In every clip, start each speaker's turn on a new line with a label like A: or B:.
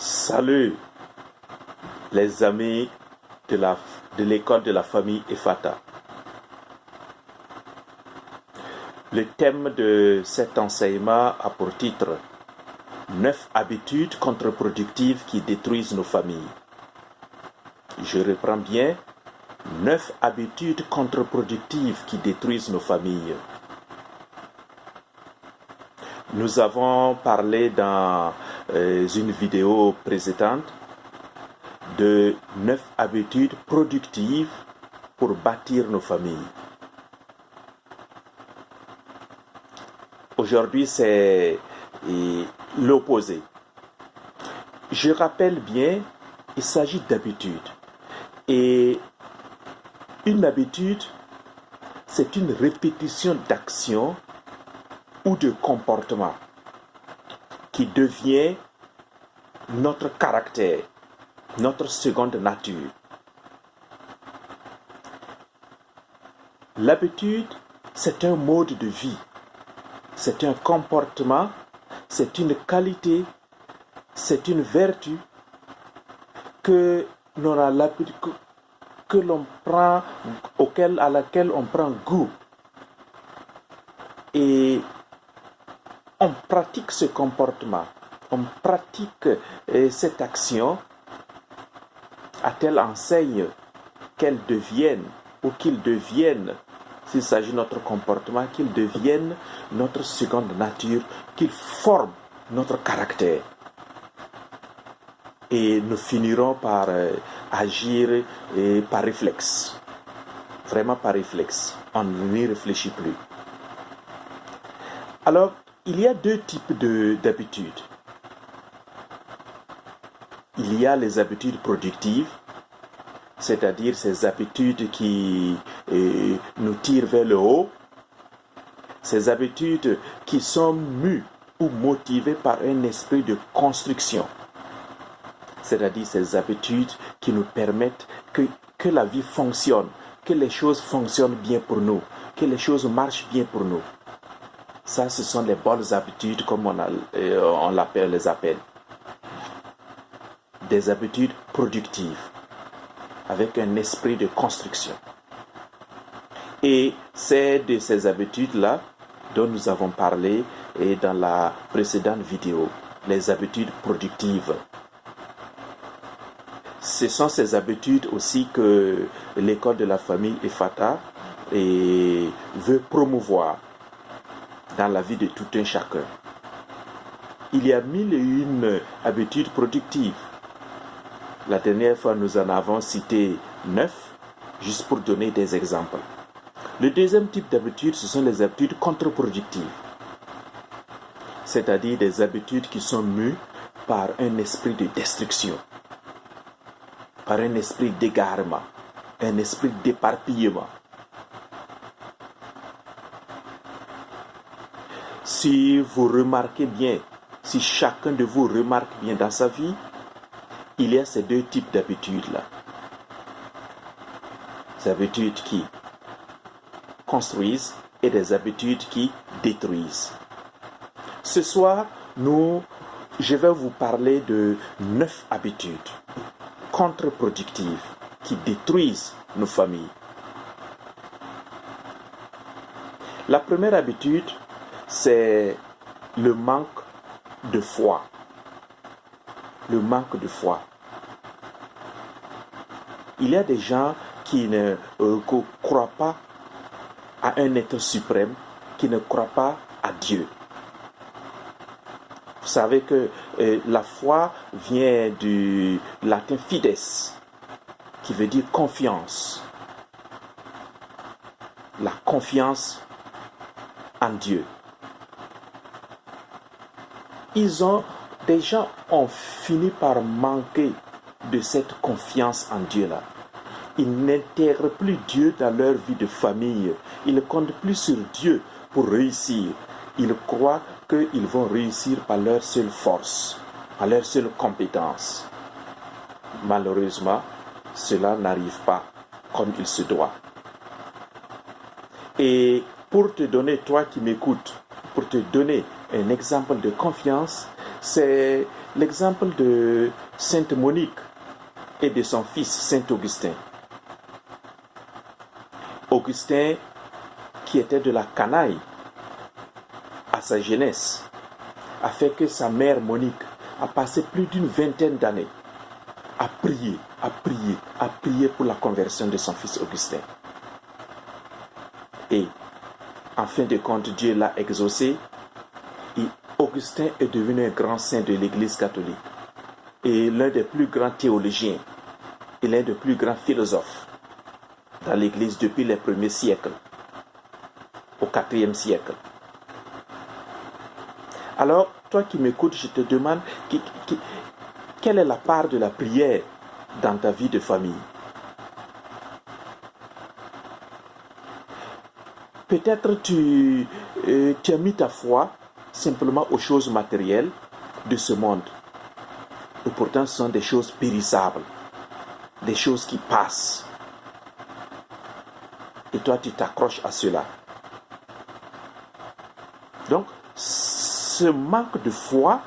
A: Salut les amis de l'école de la famille Efata. Le thème de cet enseignement a pour titre 9 habitudes contre-productives qui détruisent nos familles. Je reprends bien, 9 habitudes contre-productives qui détruisent nos familles. Nous avons parlé dans une vidéo précédente de 9 habitudes productives pour bâtir nos familles. Aujourd'hui, c'est l'opposé. Je rappelle bien, il s'agit d'habitudes. Et une habitude, c'est une répétition d'actions ou de comportements qui devient notre caractère, notre seconde nature. L'habitude, c'est un mode de vie, c'est un comportement, c'est une qualité, c'est une vertu que l'on a l'habitude, que l'on prend, à laquelle on prend goût. Et on pratique ce comportement, on pratique cette action à telle enseigne qu'elle devienne ou qu'il devienne, s'il s'agit de notre comportement, qu'il devienne notre seconde nature, qu'il forme notre caractère. Et nous finirons par agir par réflexe, vraiment par réflexe, on n'y réfléchit plus. Alors, il y a deux types d'habitudes. Il y a les habitudes productives, c'est-à-dire ces habitudes qui nous tirent vers le haut, ces habitudes qui sont mues ou motivées par un esprit de construction, c'est-à-dire ces habitudes qui nous permettent que la vie fonctionne, que les choses fonctionnent bien pour nous, que les choses marchent bien pour nous. Ça, ce sont les bonnes habitudes, comme on les appelle. Des habitudes productives, avec un esprit de construction. Et c'est de ces habitudes-là dont nous avons parlé dans la précédente vidéo, les habitudes productives. Ce sont ces habitudes aussi que l'école de la famille Efata veut promouvoir dans la vie de tout un chacun. Il y a 1001 habitudes productives. La dernière fois, nous en avons cité 9, juste pour donner des exemples. Le deuxième type d'habitudes, ce sont les habitudes contre-productives, c'est-à-dire des habitudes qui sont mues par un esprit de destruction, par un esprit d'égarement, un esprit d'éparpillement. Si vous remarquez bien, si chacun de vous remarque bien dans sa vie, il y a ces deux types d'habitudes-là. Des habitudes qui construisent et des habitudes qui détruisent. Ce soir, je vais vous parler de 9 habitudes contre-productives qui détruisent nos familles. La première habitude, c'est le manque de foi. Le manque de foi. Il y a des gens qui ne croient pas à un être suprême, qui ne croient pas à Dieu. Vous savez que la foi vient du latin fides, qui veut dire confiance. La confiance en Dieu. Des gens ont fini par manquer de cette confiance en Dieu-là. Ils n'intègrent plus Dieu dans leur vie de famille. Ils ne comptent plus sur Dieu pour réussir. Ils croient qu'ils vont réussir par leur seule force, par leur seule compétence. Malheureusement, cela n'arrive pas comme il se doit. Et pour te donner, toi qui m'écoutes, pour te donner un exemple de confiance, c'est l'exemple de Sainte Monique et de son fils Saint Augustin. Augustin, qui était de la canaille à sa jeunesse, a fait que sa mère Monique a passé plus d'une vingtaine d'années à prier pour la conversion de son fils Augustin. Et en fin de compte, Dieu l'a exaucé et Augustin est devenu un grand saint de l'Église catholique et l'un des plus grands théologiens et l'un des plus grands philosophes dans l'Église depuis les premiers siècles, au IVe siècle. Alors, toi qui m'écoutes, je te demande quelle est la part de la prière dans ta vie de famille. Peut-être tu as mis ta foi simplement aux choses matérielles de ce monde. Et pourtant, ce sont des choses périssables, des choses qui passent. Et toi, tu t'accroches à cela. Donc, ce manque de foi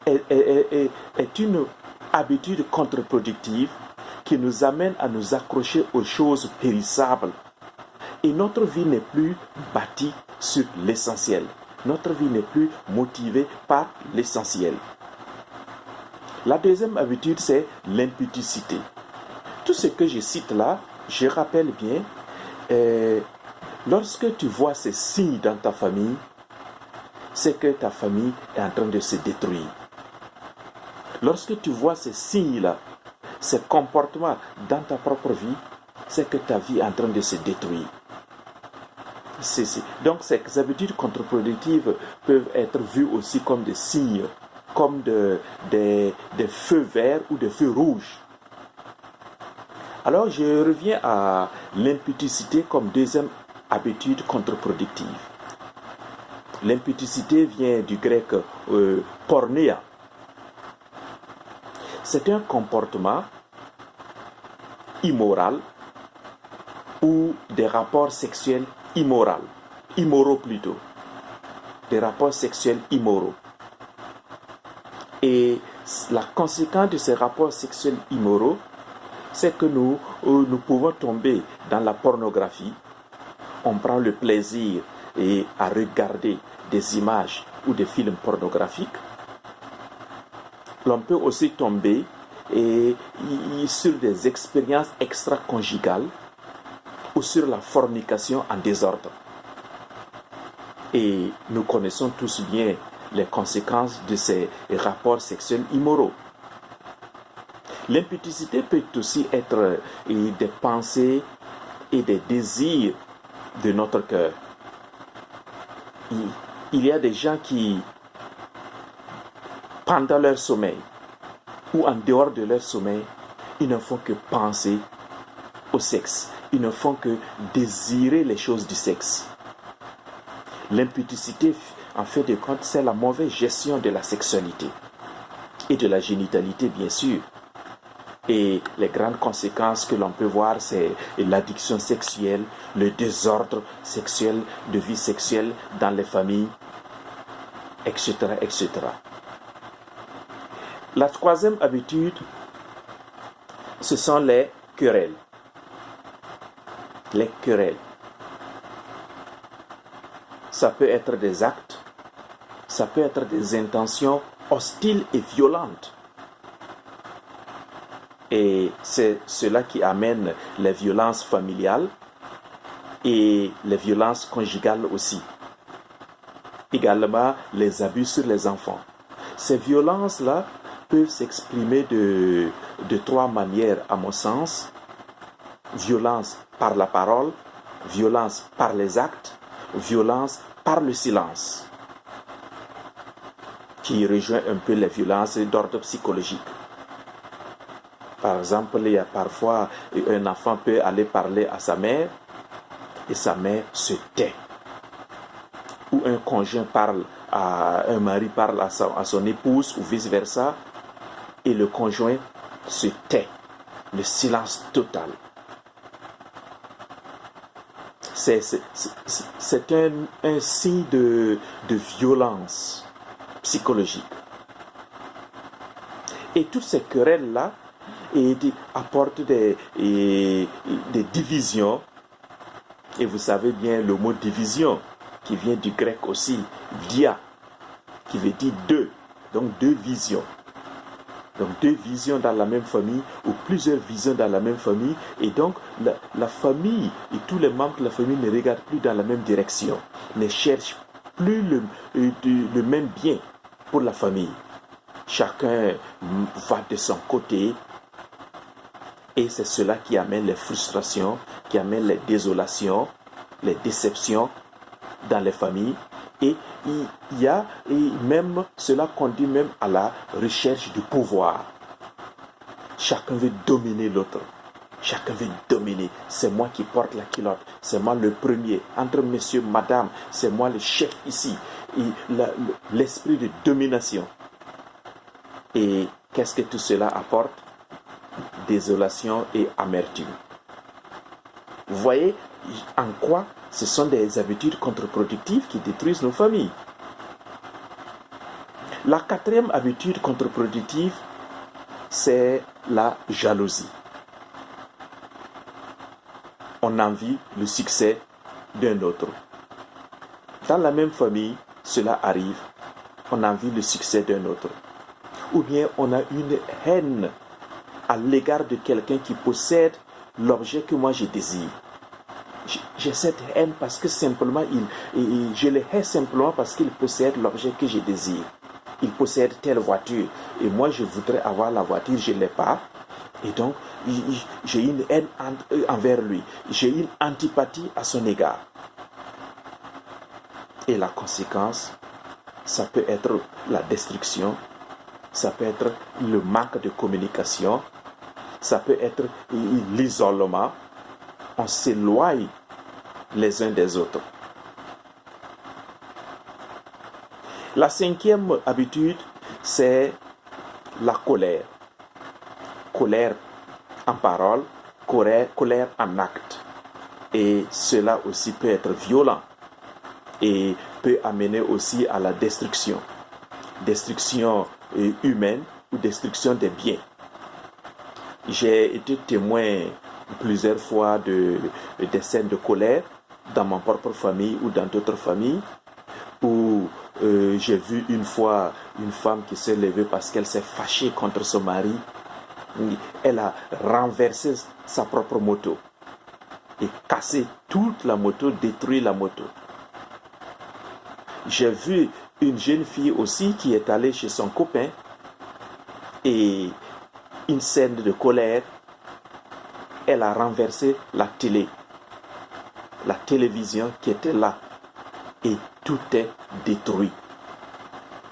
A: est une habitude contre-productive qui nous amène à nous accrocher aux choses périssables. Et notre vie n'est plus bâtie sur l'essentiel. Notre vie n'est plus motivée par l'essentiel. La deuxième habitude, c'est l'impudicité. Tout ce que je cite là, je rappelle bien, lorsque tu vois ces signes dans ta famille, c'est que ta famille est en train de se détruire. Lorsque tu vois ces signes-là, ces comportements dans ta propre vie, c'est que ta vie est en train de se détruire. Donc ces habitudes contre-productives peuvent être vues aussi comme des signes, comme des feux verts ou des feux rouges. Alors je reviens à l'impudicité comme deuxième habitude contre-productive. L'impudicité vient du grec pornéa. C'est un comportement immoral ou des rapports sexuels immoraux plutôt, des rapports sexuels immoraux. Et la conséquence de ces rapports sexuels immoraux, c'est que nous pouvons tomber dans la pornographie. On prend le plaisir à regarder des images ou des films pornographiques. L'on peut aussi tomber sur des expériences extra-conjugales ou sur la fornication en désordre. Et nous connaissons tous bien les conséquences de ces rapports sexuels immoraux. L'impudicité peut aussi être des pensées et des désirs de notre cœur. Il y a des gens qui, pendant leur sommeil ou en dehors de leur sommeil, ils ne font que penser au sexe. Ils ne font que désirer les choses du sexe. L'impudicité, en fait de compte, c'est la mauvaise gestion de la sexualité et de la génitalité, bien sûr. Et les grandes conséquences que l'on peut voir, c'est l'addiction sexuelle, le désordre sexuel, de vie sexuelle dans les familles, etc., etc. La troisième habitude, ce sont les querelles. Les querelles. Ça peut être des actes, ça peut être des intentions hostiles et violentes. Et c'est cela qui amène les violences familiales et les violences conjugales aussi. Également, les abus sur les enfants. Ces violences-là peuvent s'exprimer de trois manières, à mon sens. Violence par la parole, violence par les actes, violence par le silence, qui rejoint un peu les violences d'ordre psychologique. Par exemple, il y a parfois un enfant peut aller parler à sa mère et sa mère se tait. Ou un conjoint parle un mari parle à son épouse ou vice-versa et le conjoint se tait. Le silence total. C'est un signe de violence psychologiques. Et toutes ces querelles-là apportent des divisions. Et vous savez bien le mot division, qui vient du grec aussi, dia, qui veut dire deux. Donc deux visions. Donc deux visions dans la même famille ou plusieurs visions dans la même famille. Et donc la famille et tous les membres de la famille ne regardent plus dans la même direction, ne cherchent plus le même bien pour la famille. Chacun va de son côté. Et c'est cela qui amène les frustrations, qui amène les désolations, les déceptions dans les familles. Et il y a même cela conduit même à la recherche du pouvoir. Chacun veut dominer l'autre. Chacun veut dominer. C'est moi qui porte la culotte. C'est moi le premier. Entre monsieur, madame, c'est moi le chef ici. Et l'esprit de domination. Et qu'est-ce que tout cela apporte? Désolation et amertume. Vous voyez en quoi ce sont des habitudes contre-productives qui détruisent nos familles. La quatrième habitude contre-productive, c'est la jalousie. On envie le succès d'un autre. Dans la même famille, cela arrive. On envie le succès d'un autre. Ou bien on a une haine à l'égard de quelqu'un qui possède l'objet que moi je désire. J'ai cette haine parce que simplement, je le hais simplement parce qu'il possède l'objet que je désire. Il possède telle voiture et moi je voudrais avoir la voiture, je ne l'ai pas. Et donc, j'ai une haine envers lui. J'ai une antipathie à son égard. Et la conséquence, ça peut être la destruction, ça peut être le manque de communication, ça peut être l'isolement. On s'éloigne les uns des autres. La cinquième habitude, c'est la colère. Colère en parole, colère en acte. Et cela aussi peut être violent et peut amener aussi à la destruction. Destruction humaine ou destruction des biens. J'ai été témoin plusieurs fois des scènes de colère dans ma propre famille ou dans d'autres familles où j'ai vu une fois une femme qui s'est levée parce qu'elle s'est fâchée contre son mari. Elle a renversé sa propre moto et cassé toute la moto, détruit la moto. J'ai vu une jeune fille aussi qui est allée chez son copain et une scène de colère, elle a renversé la télévision qui était là et tout est détruit.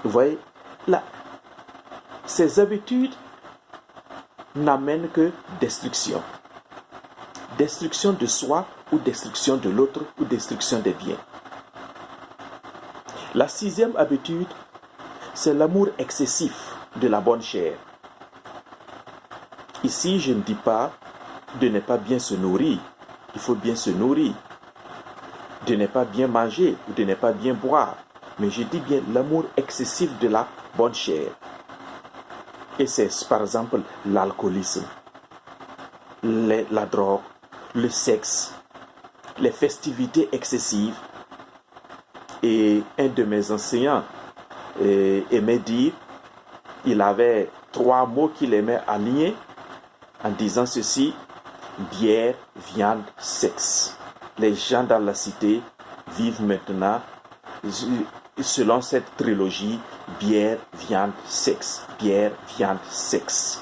A: Vous voyez, là, ces habitudes n'amènent que destruction. Destruction de soi ou destruction de l'autre ou destruction des biens. La sixième habitude, c'est l'amour excessif de la bonne chair. Ici, je ne dis pas de ne pas bien se nourrir. Il faut bien se nourrir. De ne pas bien manger ou de ne pas bien boire. Mais je dis bien l'amour excessif de la bonne chair. Et c'est par exemple l'alcoolisme, la drogue, le sexe, les festivités excessives. Et un de mes enseignants aimait dire, il avait 3 mots qu'il aimait aligner en disant ceci: bière, viande, sexe. Les gens dans la cité vivent maintenant selon cette trilogie: bière, viande, sexe. Bière, viande, sexe.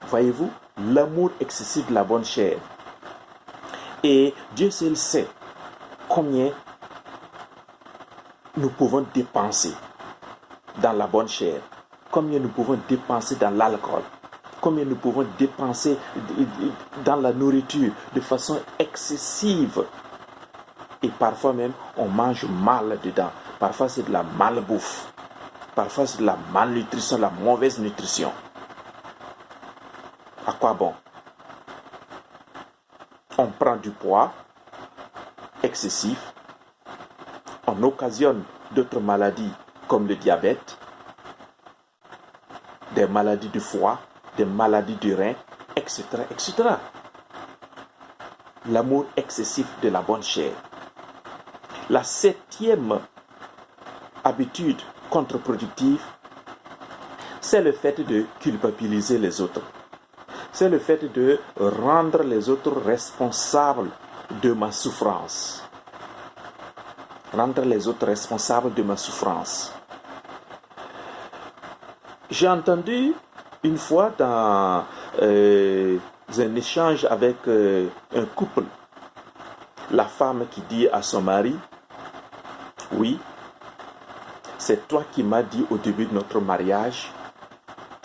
A: Voyez-vous, l'amour excessif de la bonne chair. Et Dieu seul sait combien nous pouvons dépenser dans la bonne chair, combien nous pouvons dépenser dans l'alcool, combien nous pouvons dépenser dans la nourriture de façon excessive. Et parfois même, on mange mal dedans. Parfois, c'est de la malbouffe. Parfois, c'est de la malnutrition, de la mauvaise nutrition. À quoi bon? On prend du poids excessif. On occasionne d'autres maladies comme le diabète, des maladies du foie, des maladies du rein, etc., etc. L'amour excessif de la bonne chair. La 7e habitude contre-productive, c'est le fait de culpabiliser les autres. C'est le fait de rendre les autres responsables de ma souffrance. Rendre les autres responsables de ma souffrance. J'ai entendu une fois dans un échange avec un couple, la femme qui dit à son mari, oui, c'est toi qui m'as dit au début de notre mariage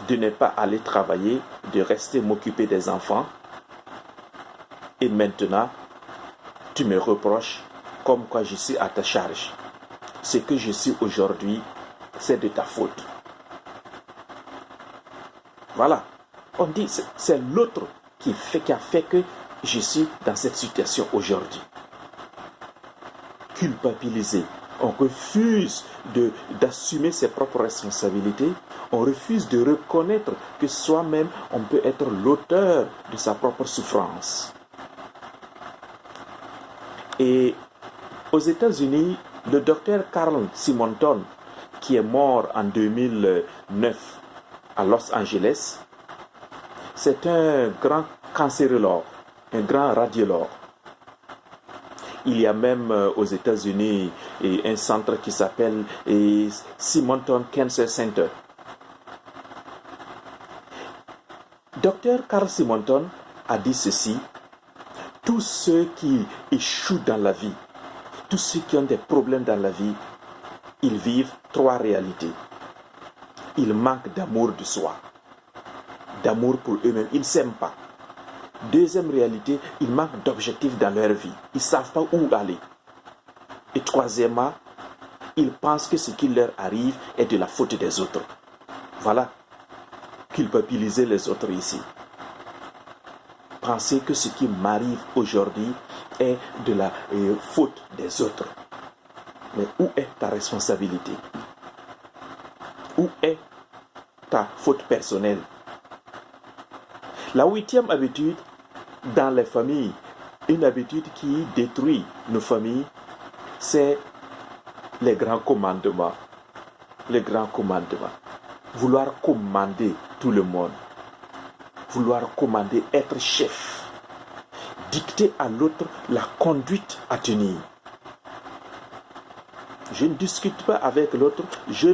A: de ne pas aller travailler, de rester m'occuper des enfants. Et maintenant, tu me reproches comme quoi je suis à ta charge. Ce que je suis aujourd'hui, c'est de ta faute. Voilà. On dit c'est l'autre qui a fait que je suis dans cette situation aujourd'hui. Culpabiliser. On refuse d'assumer ses propres responsabilités. On refuse de reconnaître que soi-même, on peut être l'auteur de sa propre souffrance. Et aux États-Unis, le docteur Carl Simonton, qui est mort en 2009 à Los Angeles, c'est un grand cancérologue, un grand radiologue. Il y a même aux États-Unis un centre qui s'appelle Simonton Cancer Center. Dr Carl Simonton a dit ceci: tous ceux qui échouent dans la vie, tous ceux qui ont des problèmes dans la vie, ils vivent 3 réalités. Ils manquent d'amour de soi, d'amour pour eux-mêmes, ils ne s'aiment pas. Deuxième réalité, ils manquent d'objectifs dans leur vie, ils ne savent pas où aller. Et troisièmement, ils pensent que ce qui leur arrive est de la faute des autres. Voilà. Culpabiliser les autres ici. Penser que ce qui m'arrive aujourd'hui est de la faute des autres. Mais où est ta responsabilité? Où est ta faute personnelle? La 8e habitude dans les familles, une habitude qui détruit nos familles, c'est les grands commandements. Les grands commandements. Vouloir commander tout le monde. Vouloir commander, être chef. Dicter à l'autre la conduite à tenir. Je ne discute pas avec l'autre, je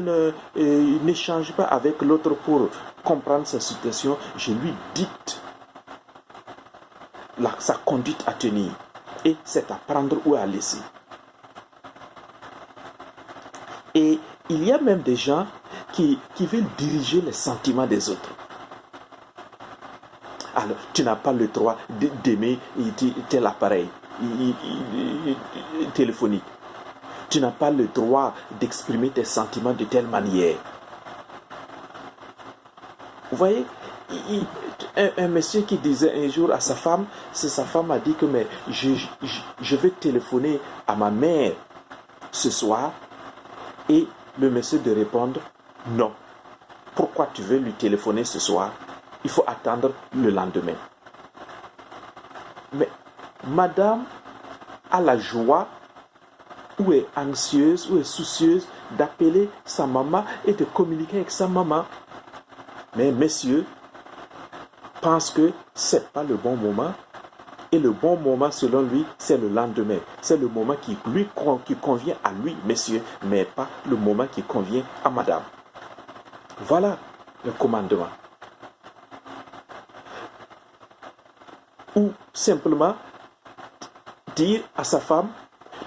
A: n'échange pas avec l'autre pour comprendre sa situation, je lui dicte sa conduite à tenir. Et c'est à prendre ou à laisser. Et il y a même des gens qui veulent diriger les sentiments des autres. Alors, tu n'as pas le droit d'aimer tel appareil téléphonique. Tu n'as pas le droit d'exprimer tes sentiments de telle manière. Vous voyez, un monsieur qui disait un jour à sa femme, sa femme a dit que mais je vais téléphoner à ma mère ce soir, et le monsieur de répondre non. Pourquoi tu veux lui téléphoner ce soir? Il faut attendre le lendemain. Mais madame a la joie, ou est anxieuse, ou est soucieuse d'appeler sa maman et de communiquer avec sa maman. Mais monsieur pense que ce n'est pas le bon moment. Et le bon moment, selon lui, c'est le lendemain. C'est le moment qui convient à lui, monsieur, mais pas le moment qui convient à madame. Voilà le commandement. Ou simplement dire à sa femme,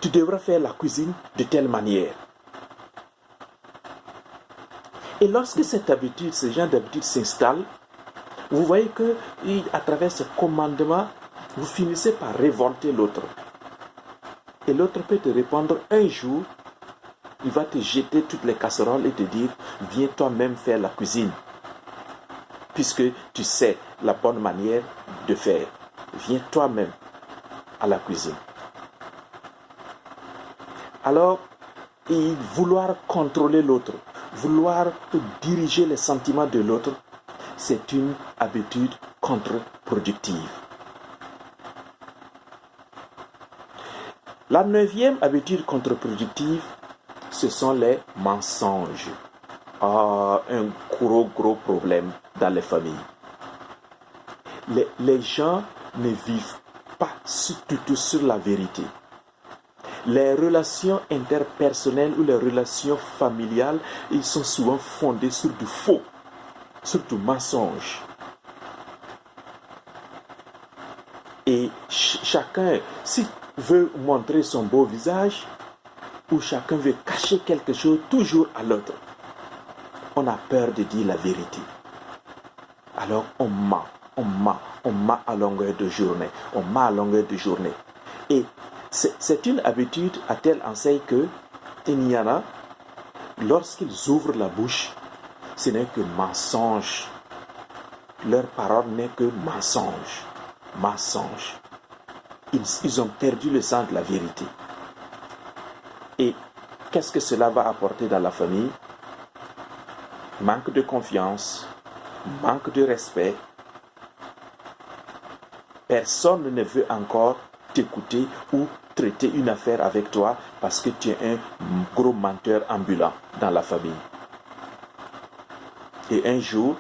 A: tu devras faire la cuisine de telle manière. Et lorsque cette habitude, ce genre d'habitude s'installe, vous voyez que à travers ce commandement, vous finissez par révolter l'autre. Et l'autre peut te répondre un jour, il va te jeter toutes les casseroles et te dire, viens toi-même faire la cuisine. Puisque tu sais la bonne manière de faire. Viens toi-même à la cuisine. Alors, et vouloir contrôler l'autre, vouloir diriger les sentiments de l'autre, c'est une habitude contre-productive. La 9e habitude contre-productive, ce sont les mensonges. Un gros problème dans les familles. Les gens ne vivent pas du tout sur la vérité. Les relations interpersonnelles ou les relations familiales, ils sont souvent fondées sur du faux, sur du mensonge. Et chacun, s'il veut montrer son beau visage, ou chacun veut cacher quelque chose toujours à l'autre, on a peur de dire la vérité. Alors on ment à longueur de journée. Et c'est une habitude à telle enseigne que il y en a, lorsqu'ils ouvrent la bouche, ce n'est que mensonge. Leur parole n'est que mensonge. Ils ont perdu le sens de la vérité. Et qu'est-ce que cela va apporter dans la famille? Manque de confiance, manque de respect. Personne ne veut encore t'écouter ou traiter une affaire avec toi parce que tu es un gros menteur ambulant dans la famille. Et un jour,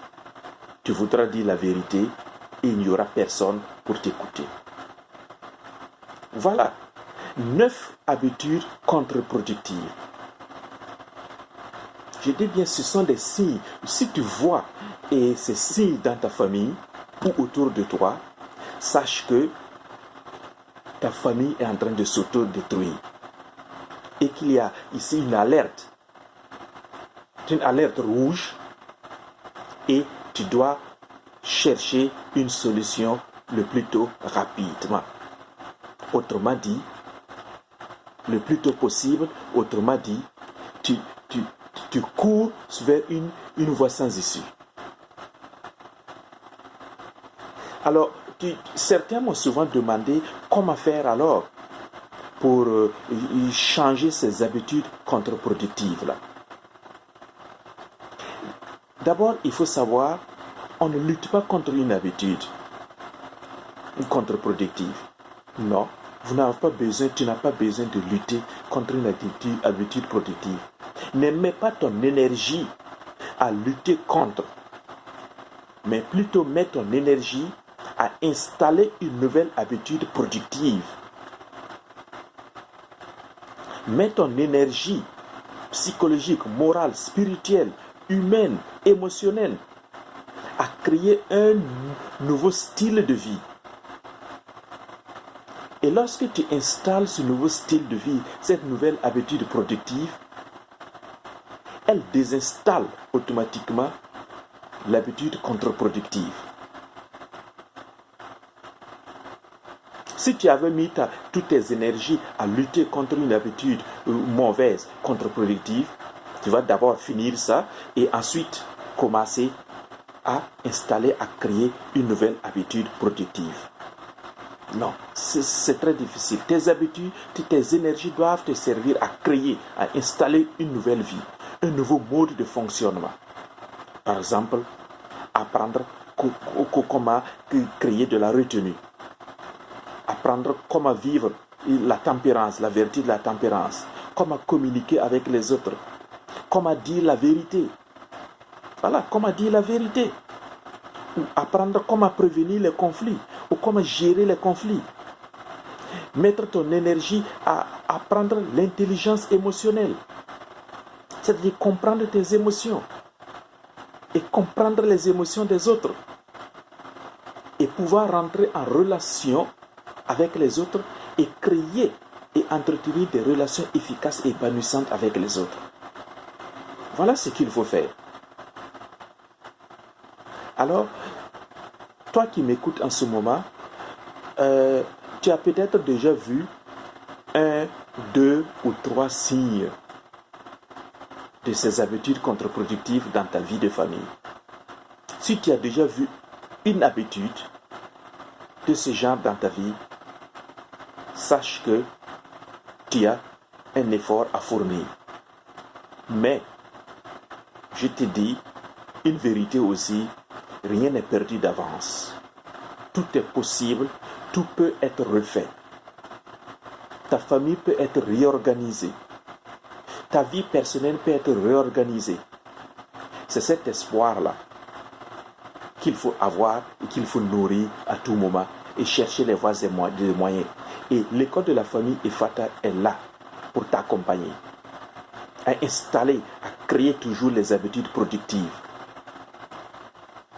A: tu voudras dire la vérité et il n'y aura personne pour t'écouter. Voilà 9 habitudes contre-productives. Je dis bien, ce sont des signes. Si tu vois ces signes dans ta famille ou autour de toi, sache que ta famille est en train de s'auto-détruire et qu'il y a ici une alerte rouge et tu dois chercher une solution le plus tôt rapidement. Autrement dit, le plus tôt possible, autrement dit, tu cours vers une voie sans issue. Alors, certains m'ont souvent demandé comment faire alors pour changer ces habitudes contre-productives-là. D'abord, il faut savoir, on ne lutte pas contre une habitude contre-productive. Non, tu n'as pas besoin de lutter contre une habitude productive. Ne mets pas ton énergie à lutter contre, mais plutôt mets ton énergie à installer une nouvelle habitude productive. Mets ton énergie psychologique, morale, spirituelle, humaine, émotionnelle à créer un nouveau style de vie. Et lorsque tu installes ce nouveau style de vie, cette nouvelle habitude productive, elle désinstalle automatiquement l'habitude contre-productive. Si tu avais mis toutes tes énergies à lutter contre une habitude mauvaise, contre-productive, tu vas d'abord finir ça et ensuite commencer à installer, à créer une nouvelle habitude productive. Non, c'est très difficile. Tes habitudes, tes énergies doivent te servir à créer, à installer une nouvelle vie, un nouveau mode de fonctionnement. Par exemple, apprendre comment créer de la retenue. Apprendre comment vivre la tempérance, la vertu de la tempérance. Comment communiquer avec les autres. Comment dire la vérité. Voilà, comment dire la vérité. Ou apprendre comment prévenir les conflits. Ou comment gérer les conflits. Mettre ton énergie à apprendre l'intelligence émotionnelle. C'est-à-dire comprendre tes émotions. Et comprendre les émotions des autres. Et pouvoir rentrer en relation avec les autres et créer et entretenir des relations efficaces et épanouissantes avec les autres. Voilà ce qu'il faut faire. Alors, toi qui m'écoutes en ce moment, tu as peut-être déjà vu 1, 2 ou 3 signes de ces habitudes contre-productives dans ta vie de famille. Si tu as déjà vu une habitude de ce genre dans ta vie, sache que tu as un effort à fournir. Mais, je te dis une vérité aussi, rien n'est perdu d'avance. Tout est possible, tout peut être refait. Ta famille peut être réorganisée. Ta vie personnelle peut être réorganisée. C'est cet espoir-là qu'il faut avoir et qu'il faut nourrir à tout moment et chercher les voies et les moyens. Et l'école de la famille Ephata est là pour t'accompagner, à installer, à créer toujours les habitudes productives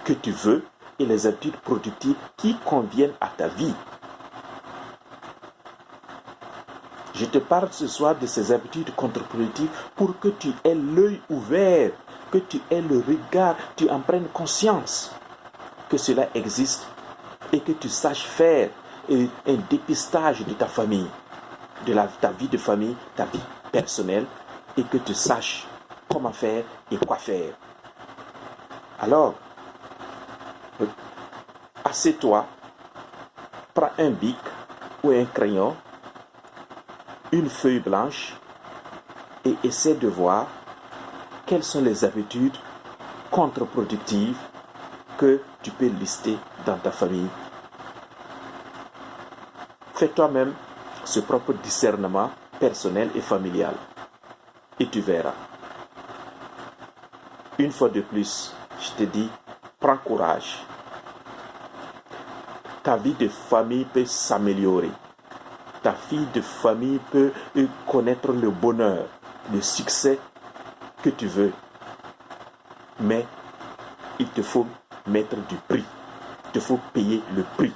A: que tu veux et les habitudes productives qui conviennent à ta vie. Je te parle ce soir de ces habitudes contre-productives pour que tu aies l'œil ouvert, que tu aies le regard, tu en prennes conscience que cela existe et que tu saches faire un dépistage de ta famille, de ta vie de famille, ta vie personnelle, et que tu saches comment faire et quoi faire. Alors, assieds-toi, prends un bic ou un crayon, une feuille blanche et essaie de voir quelles sont les habitudes contre-productives que tu peux lister dans ta famille. Fais toi-même ce propre discernement personnel et familial et tu verras. Une fois de plus, je te dis, prends courage. Ta vie de famille peut s'améliorer. Ta vie de famille peut connaître le bonheur, le succès que tu veux. Mais il te faut mettre du prix. Il te faut payer le prix.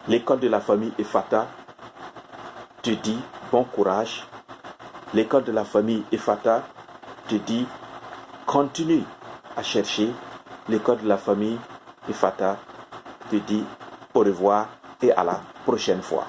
A: L'école de la famille Ephata te dit bon courage. L'école de la famille Ephata te dit continue à chercher. L'école de la famille Ephata te dit au revoir et à la prochaine fois.